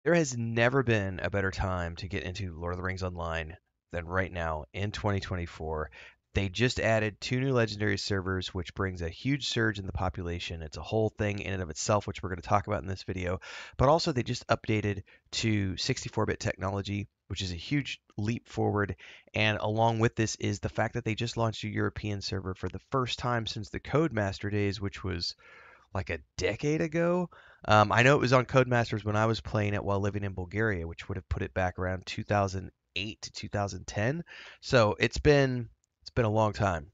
There has never been a better time to get into Lord of the Rings Online than right now in 2024. They just added two new legendary servers, which brings a huge surge in the population. It's a whole thing in and of itself, which we're going to talk about in this video. But also, they just updated to 64-bit technology, which is a huge leap forward. And along with this is the fact that they just launched a European server for the first time since the Codemaster days, which was like a decade ago. I know it was on Codemasters when I was playing it while living in Bulgaria, which would have put it back around 2008 to 2010. So it's been a long time.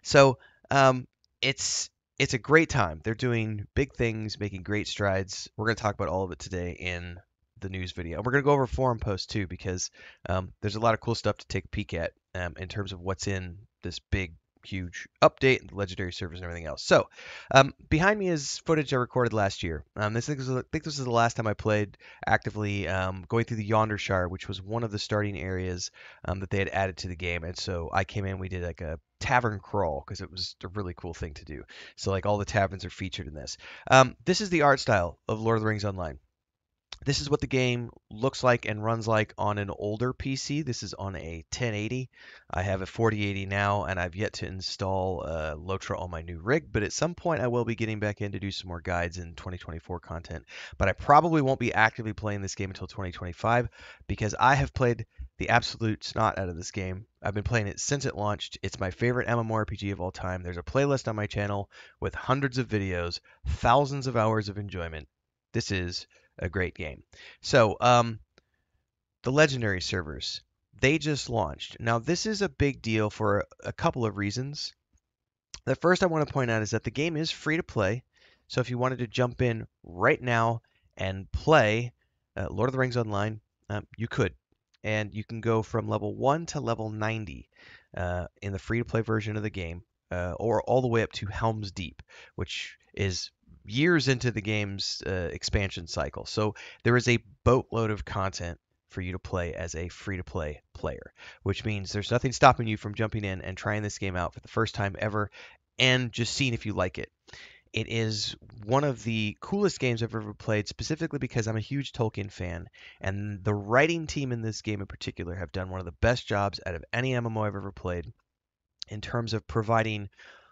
So um, it's a great time. They're doing big things, making great strides. We're going to talk about all of it today in the news video. And we're going to go over forum posts too because there's a lot of cool stuff to take a peek at in terms of what's in this big huge update and the legendary servers and everything else. So, behind me is footage I recorded last year. I think this is the last time I played actively, going through the Yonder Shire, which was one of the starting areas that they had added to the game. And so I came in, we did like a tavern crawl because it was a really cool thing to do. So like all the taverns are featured in this. This is the art style of Lord of the Rings Online. This is what the game looks like and runs like on an older PC. This is on a 1080. I have a 4080 now, and I've yet to install LOTRO on my new rig, but at some point I will be getting back in to do some more guides in 2024 content. But I probably won't be actively playing this game until 2025 because I have played the absolute snot out of this game. I've been playing it since it launched. It's my favorite MMORPG of all time. There's a playlist on my channel with hundreds of videos, thousands of hours of enjoyment. This is a great game. So, the legendary servers, they just launched. Now, this is a big deal for a couple of reasons. The first I want to point out is that the game is free to play. So, if you wanted to jump in right now and play Lord of the Rings Online, you could. And you can go from level 1 to level 90 in the free to play version of the game, or all the way up to Helm's Deep, which is years into the game's expansion cycle. So there is a boatload of content for you to play as a free to play player, which means there's nothing stopping you from jumping in and trying this game out for the first time ever and just seeing if you like it. It is one of the coolest games I've ever played, specifically because I'm a huge Tolkien fan, and the writing team in this game in particular have done one of the best jobs out of any MMO I've ever played in terms of providing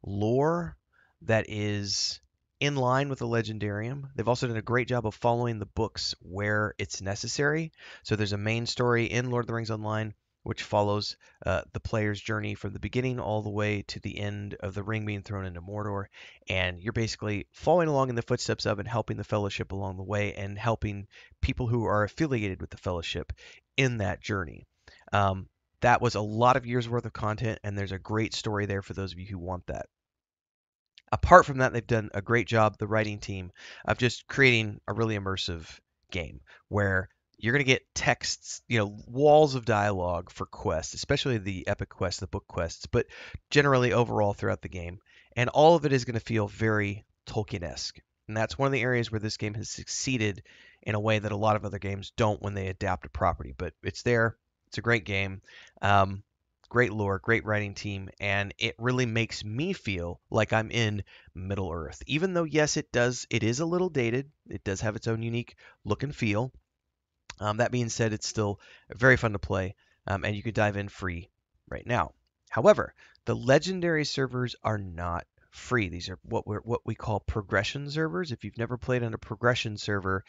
lore that is in line with the Legendarium. They've also done a great job of following the books where it's necessary. So there's a main story in Lord of the Rings Online which follows the player's journey from the beginning all the way to the end of the ring being thrown into Mordor. And you're basically following along in the footsteps of and helping the Fellowship along the way and helping people who are affiliated with the Fellowship in that journey. That was a lot of years worth of content, and there's a great story there for those of you who want that. Apart from that, they've done a great job, the writing team, of just creating a really immersive game where you're going to get texts, walls of dialogue for quests, especially the epic quests, the book quests, but generally overall throughout the game. And all of it is going to feel very Tolkien-esque. And that's one of the areas where this game has succeeded in a way that a lot of other games don't when they adapt a property. But it's there. It's a great game. Um, Great lore, great writing team, and it really makes me feel like I'm in Middle Earth. Even though, yes, it is a little dated. It does have its own unique look and feel. That being said, it's still very fun to play, and you can dive in free right now. However, the legendary servers are not free. These are what we call progression servers. If you've never played on a progression server,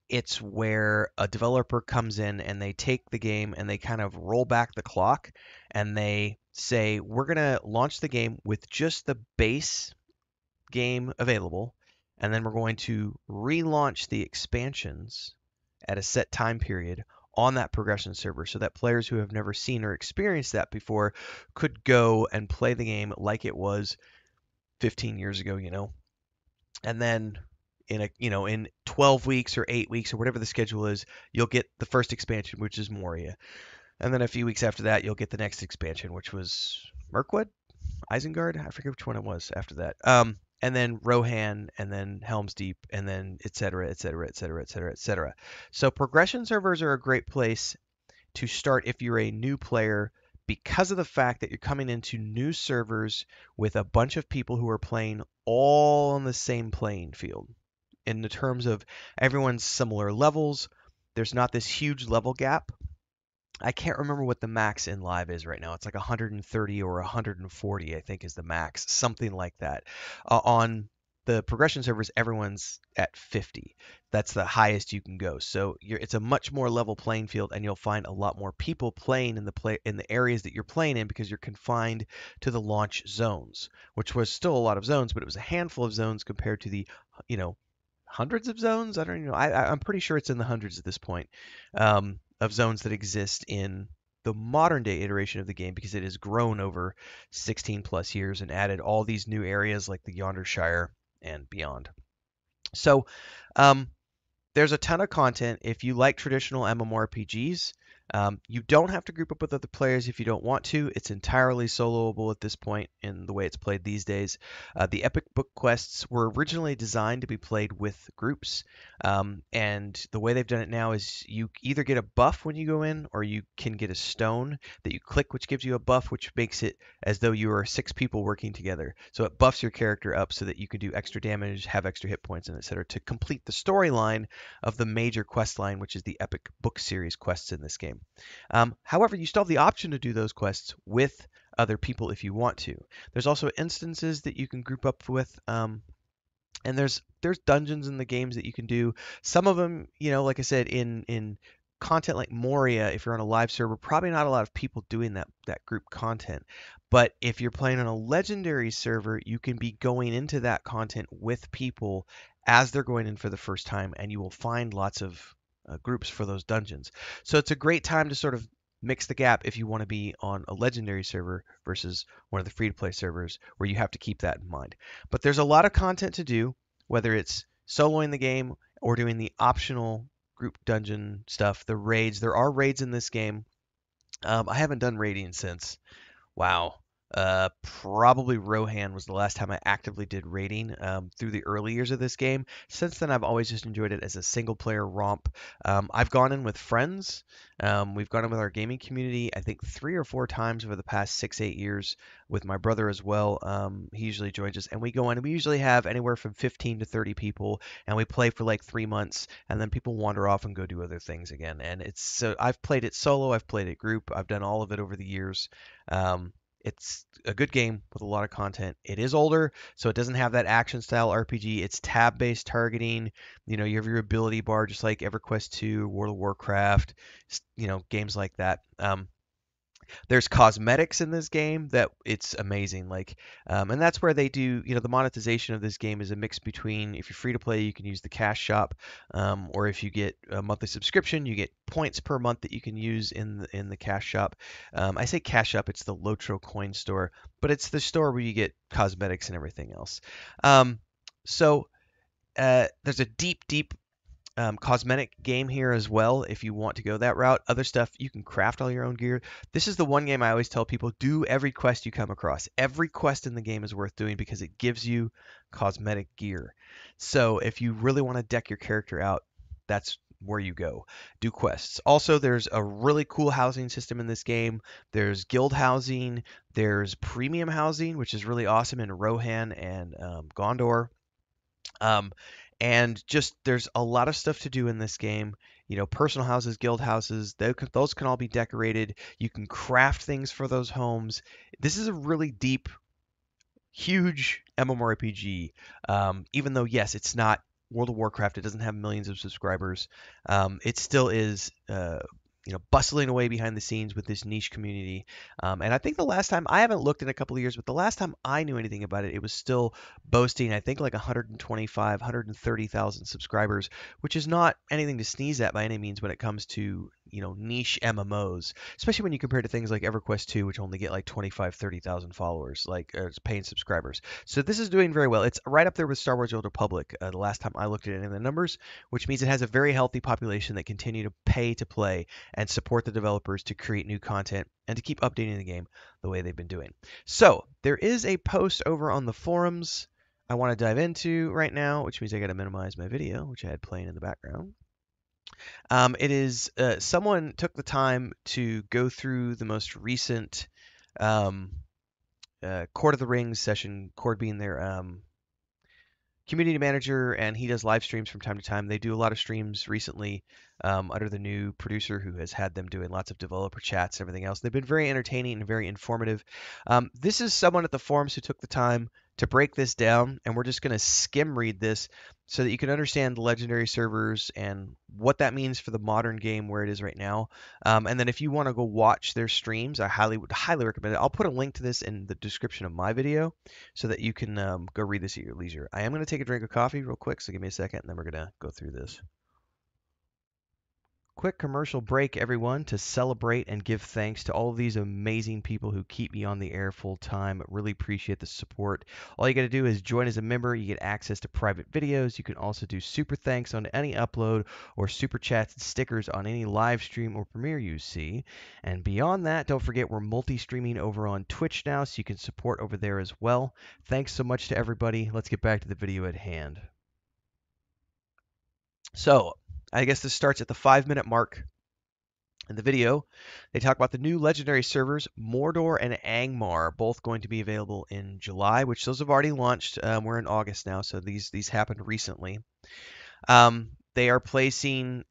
it's where a developer comes in and they take the game and they kind of roll back the clock and they say, we're going to launch the game with just the base game available, and then we're going to relaunch the expansions at a set time period on that progression server so that players who have never seen or experienced that before could go and play the game like it was 15 years ago, and then in 12 weeks or 8 weeks or whatever the schedule is, you'll get the first expansion, which is Moria. And then a few weeks after that, you'll get the next expansion, which was Mirkwood, Isengard. I forget which one it was after that. And then Rohan, and then Helm's Deep, and then et cetera, et cetera, et cetera, et cetera, et cetera. So progression servers are a great place to start if you're a new player because of the fact that you're coming into new servers with a bunch of people who are playing all on the same playing field. in the terms of everyone's similar levels. There's not this huge level gap. I can't remember what the max in live is right now. It's like 130 or 140, I think, is the max, something like that. On the progression servers, everyone's at 50. That's the highest you can go. So it's a much more level playing field, and you'll find a lot more people playing in the areas that you're playing in because you're confined to the launch zones, which was still a lot of zones, but it was a handful of zones compared to the, you know, hundreds of zones. I don't even know. I'm pretty sure it's in the hundreds at this point, of zones that exist in the modern day iteration of the game because it has grown over 16 plus years and added all these new areas like the Yonder Shire and beyond. So, um, there's a ton of content. If you like traditional MMORPGs, you don't have to group up with other players if you don't want to. It's entirely soloable at this point in the way it's played these days. The epic book quests were originally designed to be played with groups, and the way they've done it now is you either get a buff when you go in, or you can get a stone that you click, which gives you a buff, which makes it as though you are 6 people working together. So it buffs your character up so that you can do extra damage, have extra hit points, and etc. to complete the storyline of the major quest line, which is the epic book series quests in this game. However, you still have the option to do those quests with other people if you want to. There's also instances that you can group up with, and there's dungeons in the games that you can do. Some of them, like I said, in content like Moria, if you're on a live server, probably not a lot of people doing that group content. But if you're playing on a legendary server, you can be going into that content with people as they're going in for the first time, and you will find lots of groups for those dungeons. So it's a great time to sort of mix the gap if you want to be on a legendary server versus one of the free-to-play servers where you have to keep that in mind. But there's a lot of content to do, whether it's soloing the game or doing the optional group dungeon stuff, the raids. There are raids in this game. I haven't done raiding since, wow. Probably Rohan was the last time I actively did raiding through the early years of this game. Since then, I've always just enjoyed it as a single player romp. I've gone in with friends. We've gone in with our gaming community, I think 3 or 4 times over the past 6, 8 years with my brother as well. He usually joins us, and we go in, and we usually have anywhere from 15 to 30 people, and we play for like 3 months, and then people wander off and go do other things again. And I've played it solo, I've played it group, I've done all of it over the years. It's a good game with a lot of content. It is older, so it doesn't have that action style RPG. It's tab-based targeting. You have your ability bar just like EverQuest 2, World of Warcraft, games like that. There's cosmetics in this game that it's amazing. And that's where they do, the monetization of this game is a mix between, if you're free to play, you can use the cash shop, or if you get a monthly subscription, you get points per month that you can use in the cash shop. I say cash shop, it's the LOTRO coin store, but it's the store where you get cosmetics and everything else. So there's a deep cosmetic game here as well if you want to go that route. Other stuff, you can craft all your own gear. This is the one game I always tell people, do every quest you come across. Every quest in the game is worth doing because it gives you cosmetic gear. So if you really want to deck your character out, that's where you go. Do quests. Also, there's a really cool housing system in this game. There's guild housing. There's premium housing, which is really awesome in Rohan and Gondor. Um, and just there's a lot of stuff to do in this game. Personal houses, guild houses, those can all be decorated. You can craft things for those homes. This is a really deep, huge MMORPG. Even though, yes, it's not World of Warcraft, it doesn't have millions of subscribers. It still is bustling away behind the scenes with this niche community. And I think the last time, I haven't looked in a couple of years, but the last time I knew anything about it, it was still boasting, I think, like 125, 130,000 subscribers, which is not anything to sneeze at by any means when it comes to, niche MMOs, especially when you compare to things like EverQuest 2, which only get like 25, 30,000 followers, like paying subscribers. So this is doing very well. It's right up there with Star Wars: Old Republic, the last time I looked at any of the numbers, which means it has a very healthy population that continue to pay to play and support the developers to create new content and to keep updating the game the way they've been doing. So there is a post over on the forums I want to dive into right now, which means I got to minimize my video, which I had playing in the background. It is someone took the time to go through the most recent Court of the Rings session, Court being their community manager, and he does live streams from time to time. They do a lot of streams recently under the new producer who has had them doing lots of developer chats and everything else. They've been very entertaining and very informative. This is someone at the forums who took the time to break this down, and we're just going to skim read this so that you can understand the legendary servers and what that means for the modern game where it is right now. And then if you want to go watch their streams, I would highly recommend it. I'll put a link to this in the description of my video so that you can go read this at your leisure. I am going to take a drink of coffee real quick, so give me a second, and then we're going to go through this. Quick commercial break, everyone, to celebrate and give thanks to all of these amazing people who keep me on the air full time. Really appreciate the support. All you got to do is join as a member. You get access to private videos. You can also do super thanks on any upload or super chats and stickers on any live stream or premiere you see. And beyond that, don't forget we're multi-streaming over on Twitch now, so you can support over there as well. Thanks so much to everybody. Let's get back to the video at hand. So, I guess this starts at the 5-minute mark in the video. They talk about the new legendary servers, Mordor and Angmar, both going to be available in July, which those have already launched. We're in August now, so these happened recently. They are placing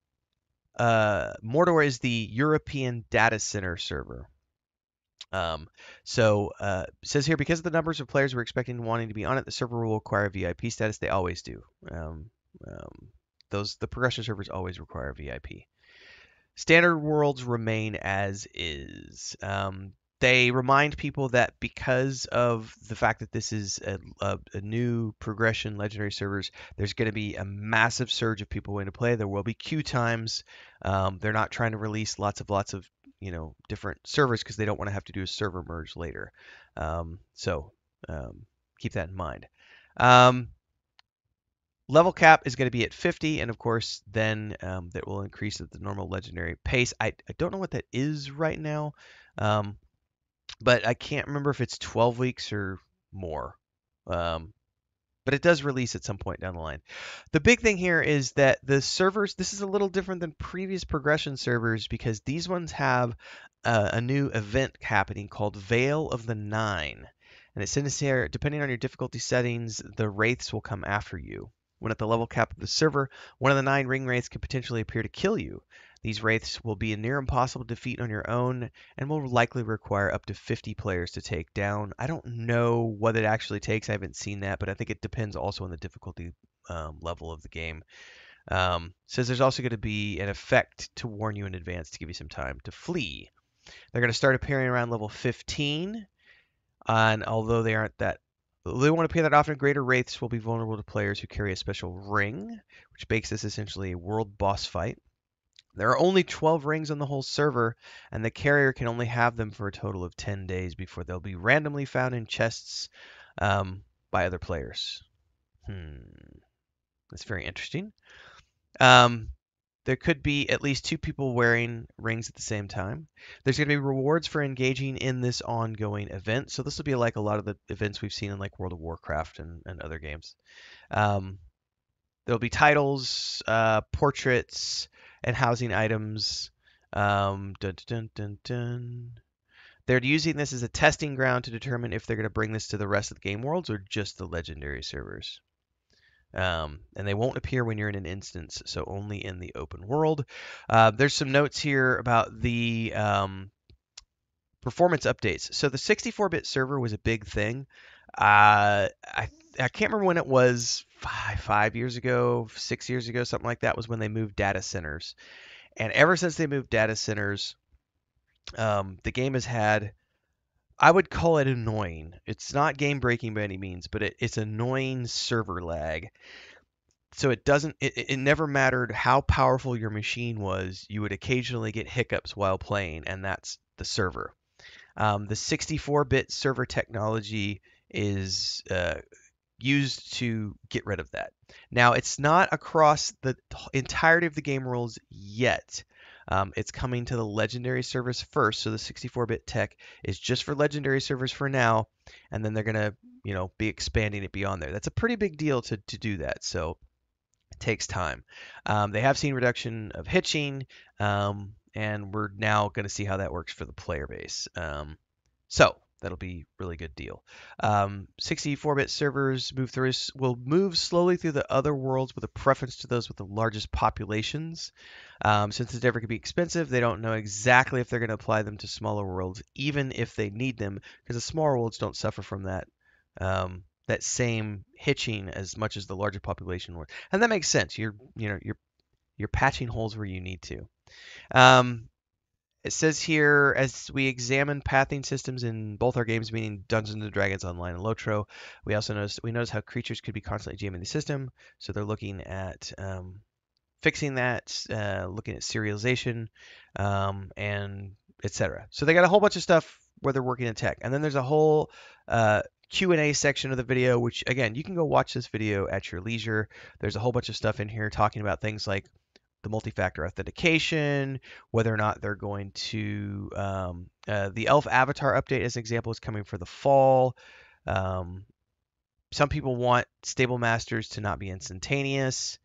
Mordor is the European data center server. It says here, because of the numbers of players we're expecting and wanting to be on it, the server will require VIP status. They always do. The progression servers always require VIP. Standard worlds remain as is. They remind people that because of the fact that this is a new progression legendary servers, there's going to be a massive surge of people wanting to play. There will be queue times. They're not trying to release lots of different servers because they don't want to have to do a server merge later. Keep that in mind. Level cap is going to be at 50, and of course, then that will increase at the normal legendary pace. I don't know what that is right now, but I can't remember if it's 12 weeks or more. But it does release at some point down the line. The big thing here is that the servers, this is a little different than previous progression servers because these ones have a new event happening called Veil of the Nine. And it says here, depending on your difficulty settings, the wraiths will come after you. When at the level cap of the server, one of the 9 ring wraiths can potentially appear to kill you. These wraiths will be a near impossible defeat on your own and will likely require up to 50 players to take down. I don't know what it actually takes. I haven't seen that, but I think it depends also on the difficulty level of the game. Says there's also going to be an effect to warn you in advance to give you some time to flee. They're going to start appearing around level 15, and although they won't appear that often, greater wraiths will be vulnerable to players who carry a special ring, which makes this essentially a world boss fight. There are only 12 rings on the whole server, and the carrier can only have them for a total of 10 days before they'll be randomly found in chests by other players. That's very interesting. There could be at least 2 people wearing rings at the same time. There's going to be rewards for engaging in this ongoing event. So this will be like a lot of the events we've seen in like World of Warcraft and other games. There'll be titles, portraits, and housing items. Dun, dun, dun, dun. They're using this as a testing ground to determine if they're going to bring this to the rest of the game worlds or just the legendary servers. And they won't appear when you're in an instance, so only in the open world. There's some notes here about the performance updates. So the 64-bit server was a big thing. I can't remember when it was, 5 years ago, 6 years ago, something like that was when they moved data centers. And ever since they moved data centers, the game has had, I would call it annoying. It's not game breaking by any means, but it's annoying server lag. So it never mattered how powerful your machine was, you would occasionally get hiccups while playing, and that's the server. The 64-bit server technology is used to get rid of that. Now, it's not across the entirety of the game rules yet. It's coming to the legendary servers first, so the 64-bit tech is just for legendary servers for now, and then they're going to, be expanding it beyond there. That's a pretty big deal to do that, so it takes time. They have seen reduction of hitching, and we're now going to see how that works for the player base. So That'll be really good deal. 64-bit servers will move slowly through the other worlds with a preference to those with the largest populations. Since the never can be expensive, they don't know exactly if they're going to apply them to smaller worlds, even if they need them, because the smaller worlds don't suffer from that same hitching as much as the larger population would. And that makes sense. You're patching holes where you need to. Um, it says here, as we examine pathing systems in both our games, meaning Dungeons and Dragons Online and LOTRO, we notice how creatures could be constantly jamming the system. So they're looking at fixing that, looking at serialization, and etc. So they got a whole bunch of stuff where they're working in tech, and then there's a whole Q&A section of the video, which again, you can go watch this video at your leisure. There's a whole bunch of stuff in here talking about things like the multi-factor authentication, whether or not they're going to the elf avatar update, as an example, is coming for the fall. Some people want stable masters to not be instantaneous.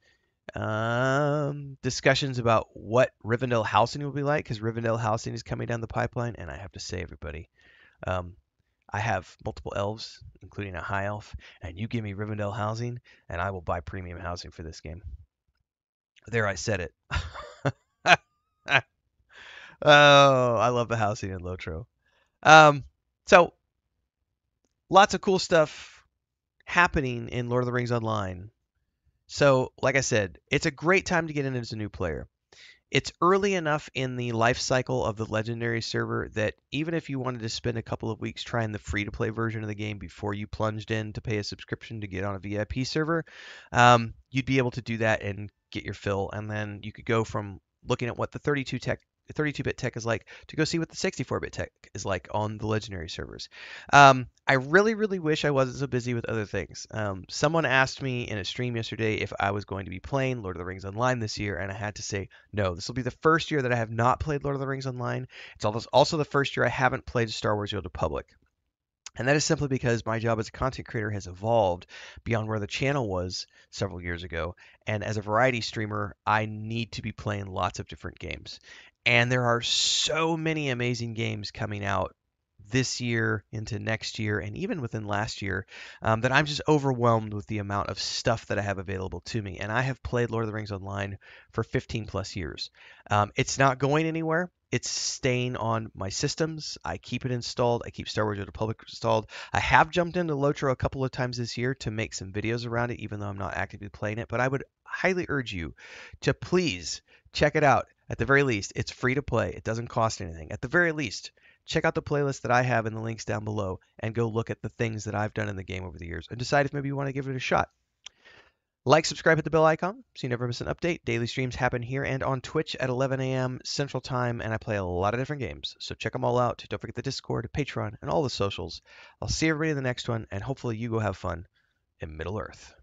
Discussions about what Rivendell housing will be like, because Rivendell housing is coming down the pipeline, and I have to say, everybody, I have multiple elves, including a high elf, and you give me Rivendell housing, and I will buy premium housing for this game. There, I said it. Oh, I love the housing in Lotro. So lots of cool stuff happening in Lord of the Rings Online. So, like I said, it's a great time to get in as a new player. It's early enough in the life cycle of the legendary server that even if you wanted to spend a couple of weeks trying the free to play version of the game before you plunged in to pay a subscription to get on a VIP server, you'd be able to do that and get your fill. And then you could go from looking at what the 32-bit tech is like to go see what the 64-bit tech is like on the legendary servers. I really, really wish I wasn't so busy with other things. Someone asked me in a stream yesterday if I was going to be playing Lord of the Rings Online this year, and I had to say no. This will be the first year that I have not played Lord of the Rings Online. It's also the first year I haven't played Star Wars: The Old Republic. And that is simply because my job as a content creator has evolved beyond where the channel was several years ago. And as a variety streamer, I need to be playing lots of different games. And there are so many amazing games coming out this year into next year and even within last year, that I'm just overwhelmed with the amount of stuff that I have available to me. And I have played Lord of the Rings Online for 15 plus years. It's not going anywhere. It's staying on my systems. I keep it installed. I keep Star Wars: The Republic installed. I have jumped into LOTRO a couple of times this year to make some videos around it, even though I'm not actively playing it. But I would highly urge you to please check it out. At the very least, it's free to play. It doesn't cost anything. At the very least, check out the playlist that I have in the links down below and go look at the things that I've done in the game over the years and decide if maybe you want to give it a shot. Like, subscribe, hit the bell icon so you never miss an update. Daily streams happen here and on Twitch at 11 a.m. Central Time, and I play a lot of different games. So check them all out. Don't forget the Discord, Patreon, and all the socials. I'll see everybody in the next one, and hopefully you go have fun in Middle Earth.